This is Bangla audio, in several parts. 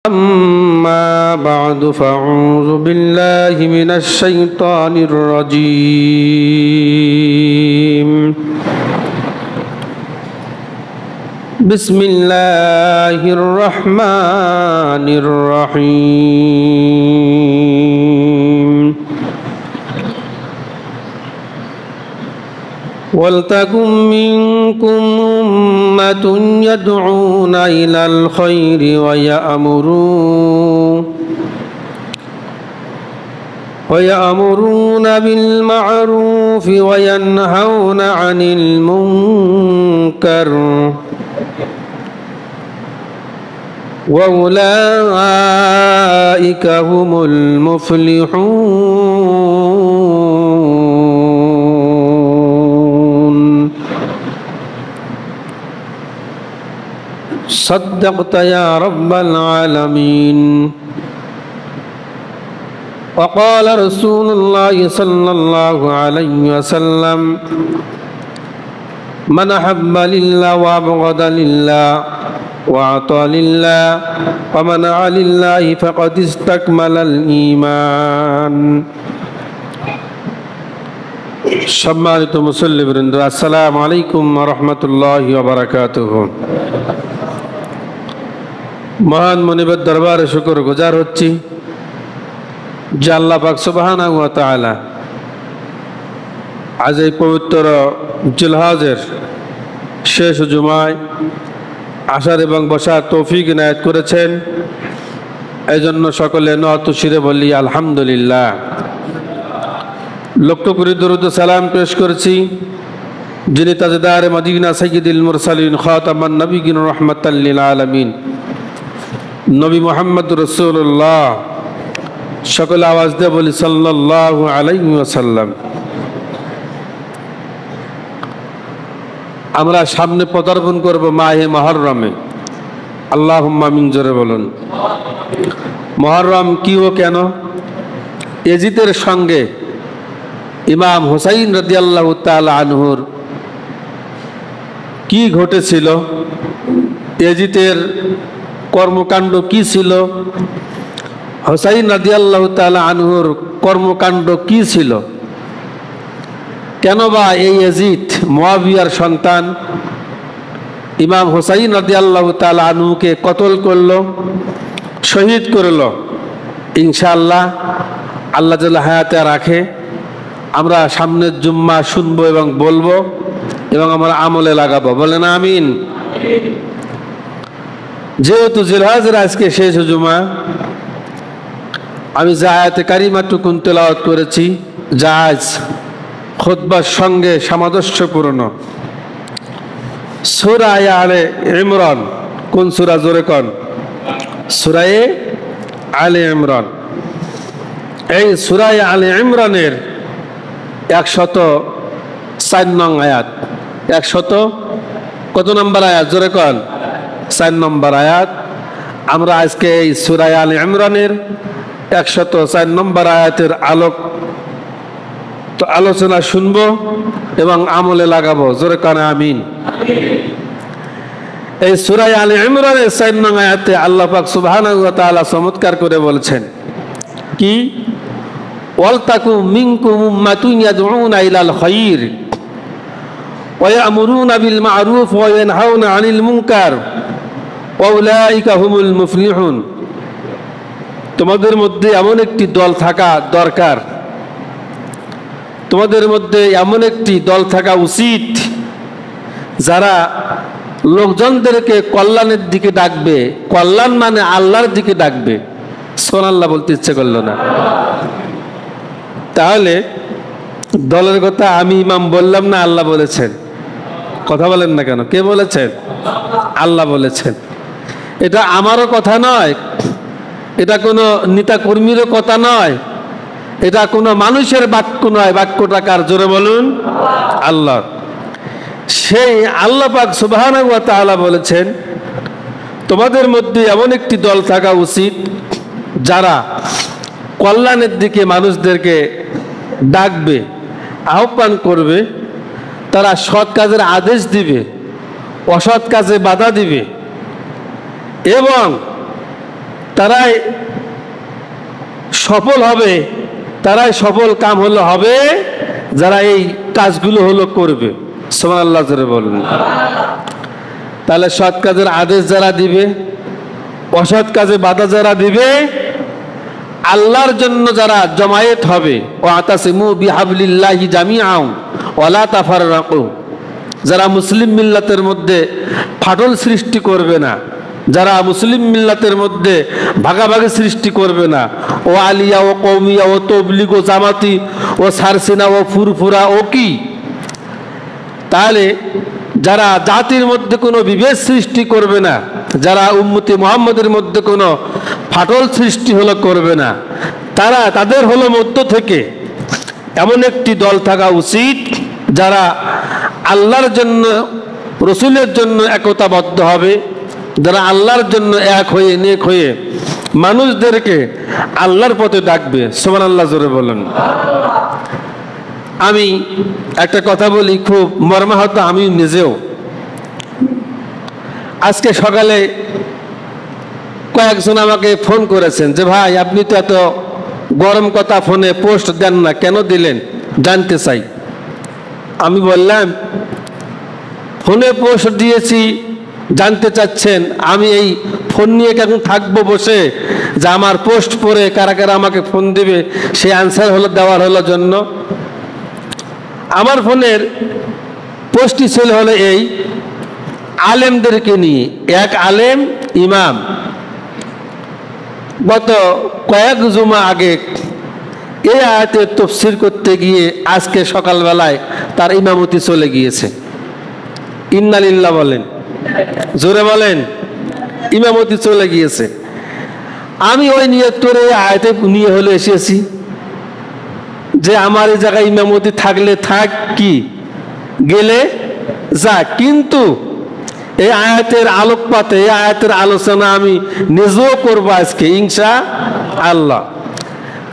أما بعد فأعوذ بالله من الشيطان الرجيم بسم الله الرحمن الرحيم ولتكن منكم أمة يدعون إلى الخير ويأمرون بالمعروف وينهون عن المنكر وأولئك هم المفلحون صدقت يا رب العالمين. وقال رسول الله صلى الله عليه وسلم من أحب لله وأبغض لله وأعطى لله ومنع لله فقد استكمل الإيمان. সম্মানিত মুসল্লিবৃন্দ, আসসালামু আলাইকুম ওয়া রাহমাতুল্লাহি ওয়া বারাকাতুহু। মহান মুনিবের দরবারে শুকর গুজার হচ্ছি যে আল্লাহ পাক সুবহানাহু ওয়া তাআলা আজ এই পবিত্র জিলহজের শেষ জুমায় আসার এবং বসার তৌফিক ইনায়াত করেছেন। এই জন্য সকলে নত শিরে বলি আলহামদুলিল্লাহ। লক্ষ কোটি দরুদ ও সালাম পেশ করছি যিনি তাজদার মদিনা সাইয়্যিদুল মুরসালিন খাতামান নবিয়্যিন রাহমাতাল লিল আলামিন নবী মুহাম্মদ রাসূলুল্লাহ। সকল আওয়াজ দিয়ে বলি সাল্লাল্লাহু আলাইহি ওয়াসাল্লাম। আমরা সামনে পদার্পণ করব মাহে মুহররমে। আল্লাহুম্মা আমিন জোরে বলুন। মুহররম কি ও কেন? ইয়াজিদের সঙ্গে ইমাম হুসাইন রাদিয়াল্লাহু তাআলা আনহুর কি ঘটেছিল? ইয়াজিদের কর্মকাণ্ড কি ছিল? হুসাইন রাদিয়াল্লাহু তাআলা আনহুর কর্মকাণ্ড কি ছিল? কেন বা এই ইয়াজিদ মুআবিয়ার সন্তান ইমাম হুসাইন রাদিয়াল্লাহু তাআলা আনহুকে কতল করলো, শহীদ করলো? ইনশাআল্লাহ আল্লাহ যারা হায়াতে রাখে আমরা সামনের জুম্মা শুনবো এবং বলবো এবং আমরা আমলে লাগাবো। বলেন আমিন। যেহেতু জিলহজের আজকে শেষ জুমা, আমি যে আয়াতে কারিমাটুকুন তেলাওয়াত করেছি যা আজ খুতবার সঙ্গে সামঞ্জস্যপূর্ণ, সূরা আলে ইমরান। কোন সূরা? জোরে কোন? সূরা আলে ইমরান। এই সূরা আলে ইমরানের 104 নং আয়াত। 100 কত নম্বর আয়াত? জোরে কোন? 4 নম্বর আয়াত। আমরা আজকে এই সূরা আলে ইমরানের 104 নম্বর আয়াতের আলোচনা শুনবো এবং আমলে লাগাবো। জোরে কানে আমিন। এই সূরা আলে ইমরানের 4 নং আয়াতে আল্লাহ পাক সুবহানাহু ওয়া তাআলা চমৎকার করে বলছেন কি? ওয়ালতাকুম মিনকুম উম্মাতুন ইয়াদউনা ইলাল খায়র ওয়া ইয়ামুরুনা বিল মা'রুফ ওয়া ইয়ানহাউনা আনিল মুনকার ওয়া উলাইকা হুমুল মুফলিহুন। তোমাদের মধ্যে এমন একটি দল থাকা দরকার, তোমাদের মধ্যে এমন একটি দল থাকা উচিত যারা লোকজনদেরকে কল্যাণের দিকে ডাকবে। কল্যাণ মানে আল্লাহর দিকে ডাকবে। সুবহানাল্লাহ বলতে ইচ্ছে করলো না। তাহলে দলের কথা আমি ইমাম বললাম না আল্লাহ বলেছেন? কথা বলেন না কেন? কে বলেছেন? আল্লাহ বলেছেন। এটা আমারও কথা নয়, এটা কোনো নেতা কর্মীরও কথা নয়, এটা কোনো মানুষের বাক্য নয়। বাক্যটা কার? জোরে বলুন। আল্লাহ। সেই আল্লাহ পাক সুবহানাহু ওয়া তাআলা বলেছেন তোমাদের মধ্যে এমন একটি দল থাকা উচিত যারা কল্যাণের দিকে মানুষদেরকে ডাকবে, আহ্বান করবে, তারা সৎ কাজের আদেশ দিবে, অসৎ কাজে বাধা দিবে এবং তারাই সফল হবে, তারাই সফল কাম হবে যারা এই কাজগুলো করবে। সুবহানাল্লাহ জোরে বলুন। তাহলে সৎ কাজের আদেশ যারা দিবে, অসৎ কাজে বাধা যারা দিবে, আল্লাহর জন্য যারা জমায়েত হবে, ওয়াতাসিমু বিহাবলিল্লাহি জামিআন ওয়ালা তাফাররাকু, যারা মুসলিম মিল্লাতের মধ্যে ফাটল সৃষ্টি করবে না, যারা মুসলিম মিল্লাতের মধ্যে ভাগাভাগি সৃষ্টি করবে না, ও আলিয়া ও কৌমিয়া ও তবলিগ ও জামাতি ও সারসিনা ও ফুরফুরা ও কি, তাহলে যারা জাতির মধ্যে কোনো বিভেদ সৃষ্টি করবে না, যারা উম্মতি মুহাম্মদের মধ্যে কোনো ফাটল সৃষ্টি করবে না, তাদের মধ্য থেকে এমন একটি দল থাকা উচিত যারা আল্লাহর জন্য, রসুলের জন্য একতাবদ্ধ হবে, যারা আল্লাহর জন্য এক হয়ে নেক হয়ে মানুষদেরকে আল্লাহর পথে ডাকবে। সুবহানাল্লাহ জোরে বলেন। আমি একটা কথা বলি, খুব মর্মাহত আমি নিজেও। আজকে সকালে কয়েকজন আমাকে ফোন করেছেন যে ভাই আপনি তো এত গরম কথা ফোনে পোস্ট দেন না, কেন দিলেন জানতে চাই। আমি বললাম ফোনে পোস্ট দিয়েছি, জানতে চাচ্ছেন আমি এই ফোন নিয়ে কেন থাকবো বসে যে আমার পোস্ট পড়ে কারা কারা আমাকে ফোন দিবে সেই আনসার দেওয়ার জন্য। আমার ফোনের পোস্টটি ছিল এই আলেমদেরকে নিয়ে। এক আলেম ইমাম গত কয়েক জুমা আগে এই আয়াতের তাফসীর করতে গিয়ে আজকে সকালবেলায় তার ইমামতি চলে গিয়েছে। ইন্না লিল্লাহ বলেন, জোরে বলেন। ইমামতি চলে গিয়েছে। আমি ওই নিয়ত করে আয়াতে নিয়ে এসেছি যে আমার এই জায়গায় ইমামতি থাকলে থাক, কি গেলে যা, কিন্তু এই আয়াতের আলোকপাতে, এই আয়াতের আলোচনা আমি নিজেও করবো আজকে ইনশাআল্লাহ।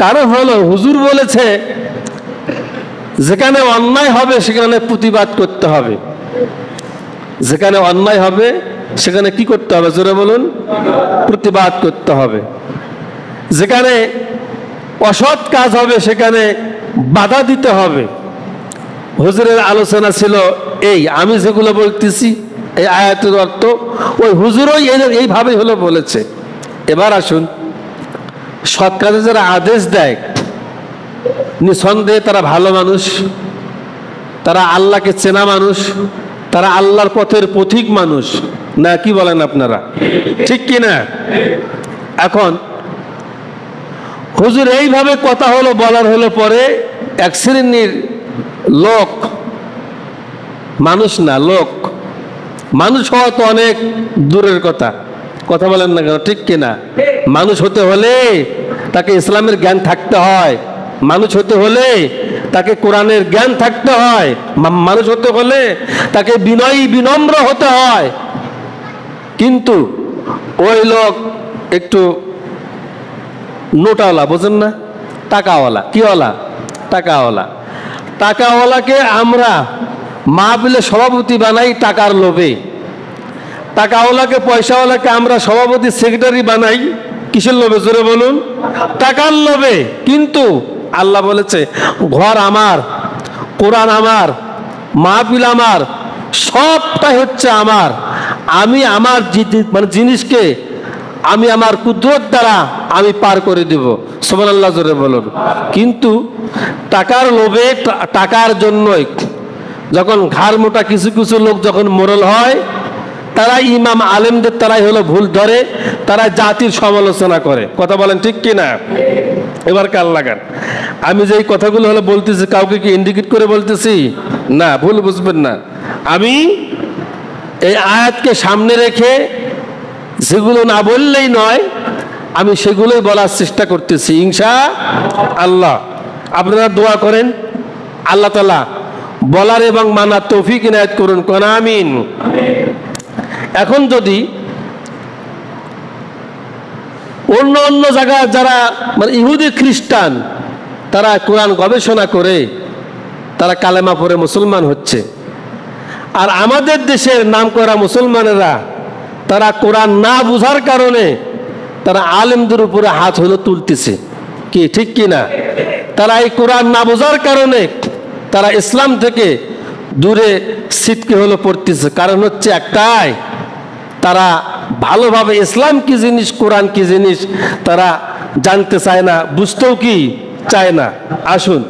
কারণ হুজুর বলেছে যেখানে অন্যায় হবে সেখানে প্রতিবাদ করতে হবে, যেখানে অন্যায় হবে সেখানে কি করতে হবে, জোরে বলুন, প্রতিবাদ করতে হবে। যেখানে অসৎ কাজ হবে সেখানে বাধা দিতে হবে। হুজুরের আলোচনা ছিল এই, আমি যেগুলো বলতেছি এই আয়াতের অর্থ ওই হুজুরই এইভাবেই বলেছে। এবার আসুন, সৎ কাজে যারা আদেশ দেয় নিঃসন্দেহে তারা ভালো মানুষ, তারা আল্লাহকে চেনা মানুষ, তারা আল্লাহর পথের পথিক মানুষ, না কি বলেন আপনারা, ঠিক কি না? এখন হুজুর এইভাবে কথা বলার পরে এক শ্রেণীর লোক, মানুষ না লোক, মানুষ হওয়া তো অনেক দূরের কথা, কথা বলেন না কেন, ঠিক কিনা? মানুষ হতে হলে তাকে ইসলামের জ্ঞান থাকতে হয়, মানুষ হতে হলে তাকে কোরআনের জ্ঞান থাকতে হয়, মানুষ হতে হলে তাকে বিনয়ী বিনম্র হতে হয়। কিন্তু ওই লোক একটু নোটাওয়ালা, বোঝেন না, টাকাওয়ালা, কিওয়ালা, টাকাওয়ালা। টাকাওয়ালাকে আমরা মাহফিলে সভাপতি বানাই টাকার লোভে, টাকাওয়ালাকে পয়সাওয়ালাকে আমরা সভাপতি সেক্রেটারি বানাই কিসের লোভে, জোরে বলুন, টাকার লোভে। কিন্তু আল্লাহ বলেছে ঘর আমার, কোরআন আমার, মাহফিল আমার, সবটাই হচ্ছে আমার। আমি আমার জিনিসকে আমি আমার কুদরত দ্বারা আমি পার করে দেব। সুবহানাল্লাহ জোরে বলুন। কিন্তু টাকার লোভে, টাকার জন্যই যখন ঘাড় মোটা কিছু কিছু লোক যখন মোরল হয়, তারা ইমাম আলেমদের তারাই ভুল ধরে, তারা জাতির সমালোচনা করে, কথা বলেন ঠিক কিনা? এবার কাল লাগান, আমি যে কথাগুলো বলতেছি কাউকে কি ইন্ডিকেট করে বলতেছি না, ভুল বুঝবেন না। আমি এই আয়াতকে সামনে রেখে যেগুলো না বললেই নয়, আমি সেগুলোই বলার চেষ্টা করতেছি ইনশাআল্লাহ। আপনারা দোয়া করেন আল্লাহ তাআলা বলার এবং মানার তৌফিক ইনায়েত করুন, কোন আমিন। এখন যদি অন্য অন্য জায়গায় যারা ইহুদি খ্রিস্টান তারা কোরআন গবেষণা করে তারা কালেমা পড়ে মুসলমান হচ্ছে, আর আমাদের দেশের নামকরা মুসলমানেরা তারা কোরআন না বুঝার কারণে তারা আলেমদের উপরে হাত হলো তুলতেছে, কি ঠিক কি না? তারা এই কোরআন না বোঝার কারণে তারা ইসলাম থেকে দূরে ছিটকে হলো পড়তেছে। কারণ হচ্ছে একটাই, তারা ভালোভাবে ইসলাম কি জিনিস, কোরআন কি জিনিস তারা জানতে চায় না, বুঝতেও কি চায় না। আসুন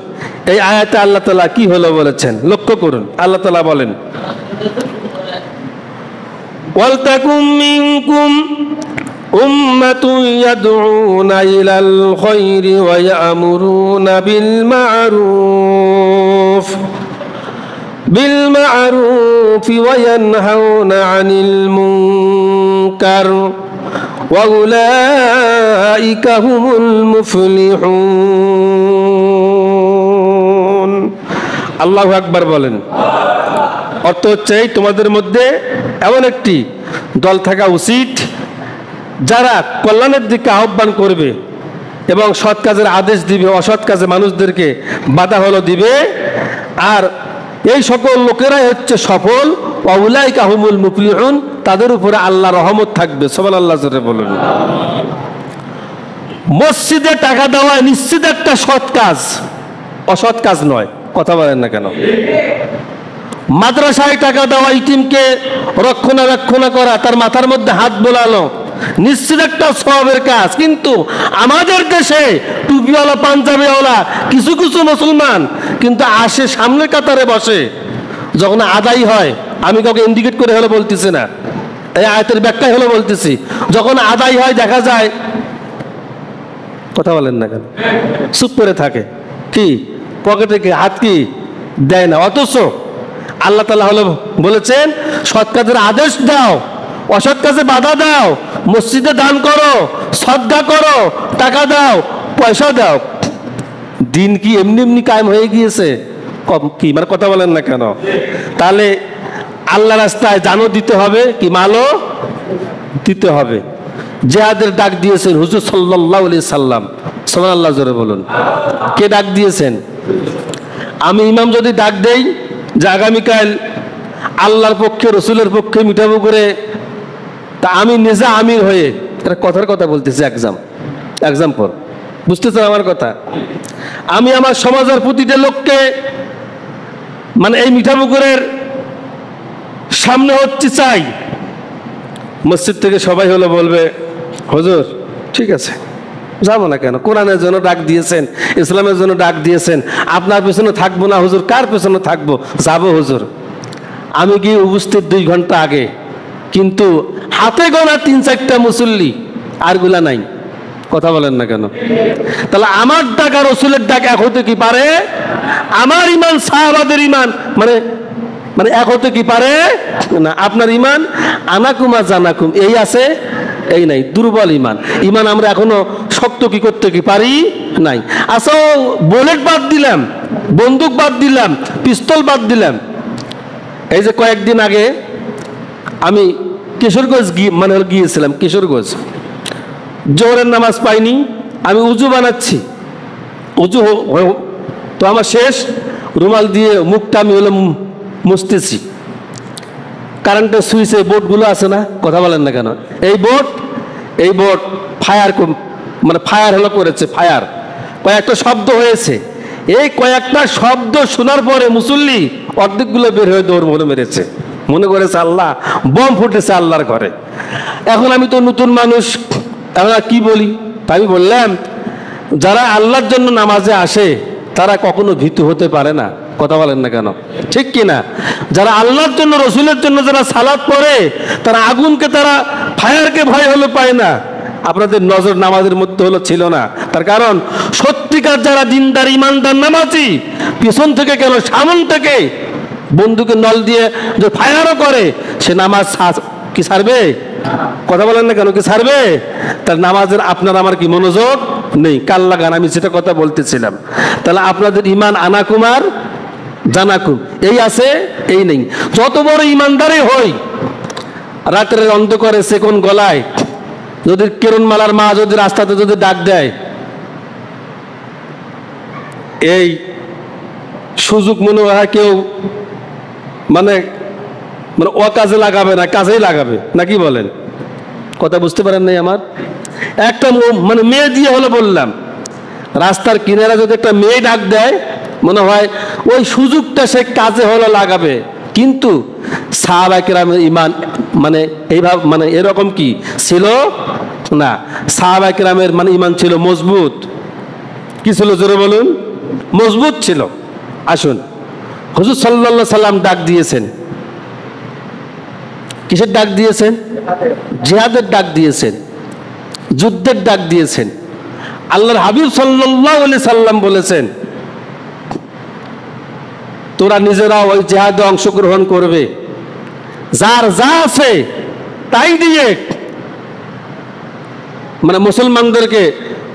এই আয়াতে আল্লাহ তাআলা কি হলো বলেছেন, লক্ষ্য করুন। আল্লাহ তাআলা বলেন, ওয়ালতাকুম মিনকুম উম্মাতুন ইয়াদউনা ইলাল খায়রি ওয়া ইয়ামুরুনা বিল মা'রুফ ওয়া ইয়ানহাউনা আনিল মুনকার ওয়া উলাইকা হুমুল মুফলিহুন। আল্লাহু আকবার বলেন। অর্থ হচ্ছে তোমাদের মধ্যে এমন একটি দল থাকা উচিত যারা কল্যাণের দিকে আহ্বান করবে এবং সৎ কাজের আদেশ দিবে, অসৎ কাজে মানুষদেরকে বাধা হলো দিবে। আর এই সকল লোকেরাই হচ্ছে সফল। ওয়াউলাইকা হুমুল মুফলিহুন, তাদের উপরে আল্লাহর রহমত থাকবে। সুবহানাল্লাহ জোরে বলুন। মসজিদে টাকা দেওয়া নিশ্চিত একটা সৎ কাজ, অসৎ কাজ নয়। কথা বলেন না কেন? মাদ্রাসায় টাকা দেওয়া, ইতিমকে রক্ষণাবেক্ষণ করা, তার মাথার মধ্যে হাত বোলানো নিশ্চিত একটা সওয়াবের কাজ। কিন্তু আমাদের দেশে টুপিওয়ালা পাঞ্জাবিওয়ালা কিছু কিছু মুসলমান কিন্তু আসে সামনের কাতারে বসে, যখন আদায় হয়, আমি কাউকে ইন্ডিকেট করে হলো বলতেছি না, এই আয়াতের ব্যাখ্যায় হলো বলতেছি, যখন আদায় হয় দেখা যায়, কথা বলেন না কেন, চুপ করে থাকে, কি পকেটে কি হাত কি দেয় না। অথচ আল্লাহ তাআলা হলো বলেছেন সৎ কাজের আদেশ দাও, অসৎ কাজে বাধা দাও, মসজিদে দান করো, সদকা করো, টাকা দাও, পয়সা দাও। দিন কি এমনি এমনি কায়েম হয়ে গিয়েছে? কি মানে কথা বলেন না কেন? তাহলে আল্লাহ রাস্তায় জানও দিতে হবে, কি মালও দিতে হবে। জিহাদের ডাক দিয়েছেন হুজুর সাল্লাল্লাহু আলাইহি সাল্লাম। সুবহানাল্লাহ জোরে বলুন। কে ডাক দিয়েছেন? আমি ইমাম যদি ডাক দেই যে আগামীকাল আল্লাহর পক্ষে রসুলের পক্ষে মিঠাবো করে, তা আমি নিজে আমির হয়ে, এটা কথার কথা বলতেছি, এক্সাম্পল, বুঝতেছেন আমার কথা? আমি আমার সমাজের প্রতিটা লোককে মানে এই মিঠাপুকুরের সামনে হচ্ছে চাই, মসজিদ থেকে সবাই হলো বলবে হুজুর ঠিক আছে যাবো না কেন, কোরআনের জন্য ডাক দিয়েছেন, ইসলামের জন্য ডাক দিয়েছেন, আপনার পেছনে থাকবো না হুজুর, কার পেছনে থাকবো, যাবো হুজুর। আমি গিয়ে উপস্থিত 2 ঘন্টা আগে, কিন্তু হাতে গোনা 3-4টা মুসল্লি, আরগুলা নাই। কথা বলেন না কেন? তাহলে আমার ডাক আর রসুলের ডাক এক হতে কি পারে? আমার ইমান সাহাবাদের ইমান মানে মানে এক হতে কি পারে না? আপনার ইমান আনাকুমা জানাকুম, এই আছে এই নাই, দুর্বল ইমান। ইমান আমরা এখনো শক্ত কি করতে কি পারি নাই। আচ্ছা, বুলেট বাদ দিলাম, বন্দুক বাদ দিলাম, পিস্তল বাদ দিলাম। এই যে কয়েকদিন আগে আমি কিশোরগঞ্জ গিয়েছিলাম, কিশোরগঞ্জ জোহরের নামাজ পাইনি, আমি উজু বানাচ্ছি, উজু তো আমার শেষ, রুমাল দিয়ে মুখটা আমি হলো মুছতেছি। কারেন্টের সুইচে বোর্ডগুলো আছে না, কথা বলেন না কেন? এই বোর্ড ফায়ার মানে ফায়ার হলো করেছে, ফায়ার কয়েকটা শব্দ হয়েছে। এই কয়েকটা শব্দ শোনার পরে মুসল্লি অর্ধেকগুলো বের হয়ে দৌড় মনে মেরেছে, মনে করেছে আল্লাহ বম ফুটেছে আল্লাহর ঘরে। এখন আমি তো নতুন মানুষ, এখন আর কি বলি? আমি বললাম যারা আল্লাহর জন্য নামাজে আসে তারা কখনো ভীতু হতে পারে না। কথা বলেন না কেন? ঠিক কিনা? যারা আল্লাহর জন্য রসুলের জন্য যারা সালাত পড়ে তারা আগুনকে, তারা ফায়ারকে ভয় হলো পায় না। আপনাদের নজর নামাজের মধ্যে হলো ছিল না, তার কারণ সত্যিকার যারা দিনদার ইমানদার নামাজি পিছন থেকে কেন সামন থেকে বন্দুকে নল দিয়ে যে ফায়ারও করে, সে নামাজ কি ছাড়বে? কথা বলেন না কেন? কি ছাড়বে? তার নামাজের আপনার আমার কি মনোযোগ নেই, কাল্লা গান। আমি যেটা কথা বলতেছিলাম, তাহলে আপনাদের ইমান আনাকুমার জানাকুম, এই আছে এই নেই। যত বড় ইমানদারই হই, রাতের অন্ধকারে সেকোন গলায় যদি কিরণমালার মা যদি রাস্তাতে যদি ডাক দেয়, এই সুযোগ মনে হয় কেউ মানে মানে ও কাজে লাগাবে না, কাজেই লাগাবে নাকি বলেন? কথা বুঝতে পারেন নাই আমার? একটা মানে মেয়ে দিয়ে হলো বললাম, রাস্তার কিনারা যদি একটা মেয়ে ডাক দেয় মনে হয় ওই সুযোগটা সে কাজে হলো লাগাবে, কিন্তু সাহাবায়ে কেরামের ঈমান মানে এইভাবে মানে এরকম কি ছিল না। সাহাবায়ে কেরামের মানে ঈমান ছিল মজবুত। কি ছিল জোরে বলুন? মজবুত ছিল। আসুন, হুজুর সাল্লাল্লাহু আলাইহি সাল্লাম ডাক দিয়েছেন, কিসের ডাক দিয়েছেন? জিহাদের ডাক দিয়েছেন, যুদ্ধের ডাক দিয়েছেন। আল্লাহর হাবিব সাল্লাল্লাহু আলাইহি সাল্লাম বলেছেন তোরা নিজেরা ওই জিহাদে অংশগ্রহণ করবে, যার যা আছে তাই দিয়ে মানে মুসলমানদেরকে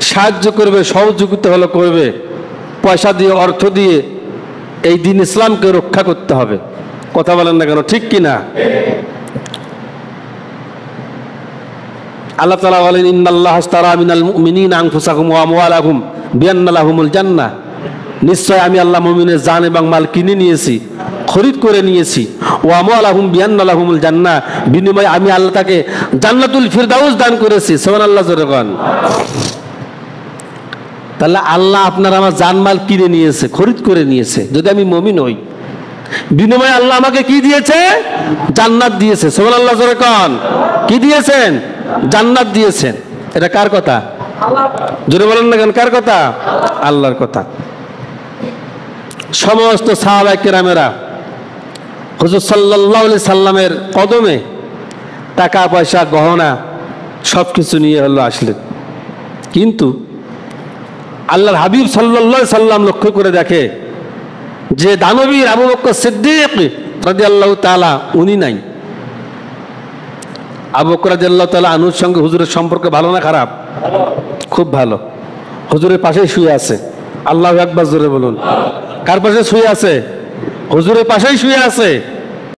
সাহায্য করবে, সহযোগিতা হলো করবে, পয়সা দিয়ে অর্থ দিয়ে এই দিন ইসলামকে রক্ষা করতে হবে। কথা বলেন না কেন? ঠিক কিনা? আল্লাহ তাআলা বলেন ইন্নাল্লাহা আশতারা মিনাল মুমিনিনা আনফুসাহুম ওয়া আমওয়ালাহুম বিআন্না লাহুমুল জান্নাহ, নিশ্চয় আমি আল্লাহ মুমিনের জান এবং মাল কিনে নিয়েছি, খরিদ করে নিয়েছি। ওয়া আমওয়ালাহুম বিআন্না লাহুমুল জান্নাহ, বিনিময়ে আমি আল্লাহ তাকে জান্নাতুল ফিরদাউস দান করেছি। সুবহানাল্লাহ জোরে বলেন। তাহলে আল্লাহ আপনার আমার জানমাল কিনে নিয়েছে, খরিদ করে নিয়েছে। যদি আমি মুমিন হই, বিনিময়ে আল্লাহ আমাকে কি দিয়েছে? জান্নাত দিয়েছে। সুবহানাল্লাহ জোরে কোন? কি দিয়েছেন? জান্নাত দিয়েছেন। এটা কার কথা? জোরে বলেন না কেন? কার কথা? আল্লাহর কথা। সমস্ত সাহাবায়ে কেরামেরা হুজুর সাল্লাল্লাহু আলাইহি সাল্লামের কদমে টাকা পয়সা গহনা সবকিছু নিয়ে হলো আসলেন, কিন্তু আল্লাহর হাবিব সাল্লাল্লাহু আলাইহি সাল্লাম লক্ষ্য করে দেখে যে দানবীর আবু বকর সিদ্দিক রাদিয়াল্লাহু তাআলা উনি নাই। আবু বকর রাদিয়াল্লাহু তাআলা আনহুর সঙ্গে হুজুরের সম্পর্ক ভালো না খারাপ? খুব ভালো। হুজুরের পাশেই শুয়ে আছে। আল্লাহু আকবার জোরে বলুন। কার পাশে শুয়ে আছে? হুজুরের পাশেই শুয়ে আছে।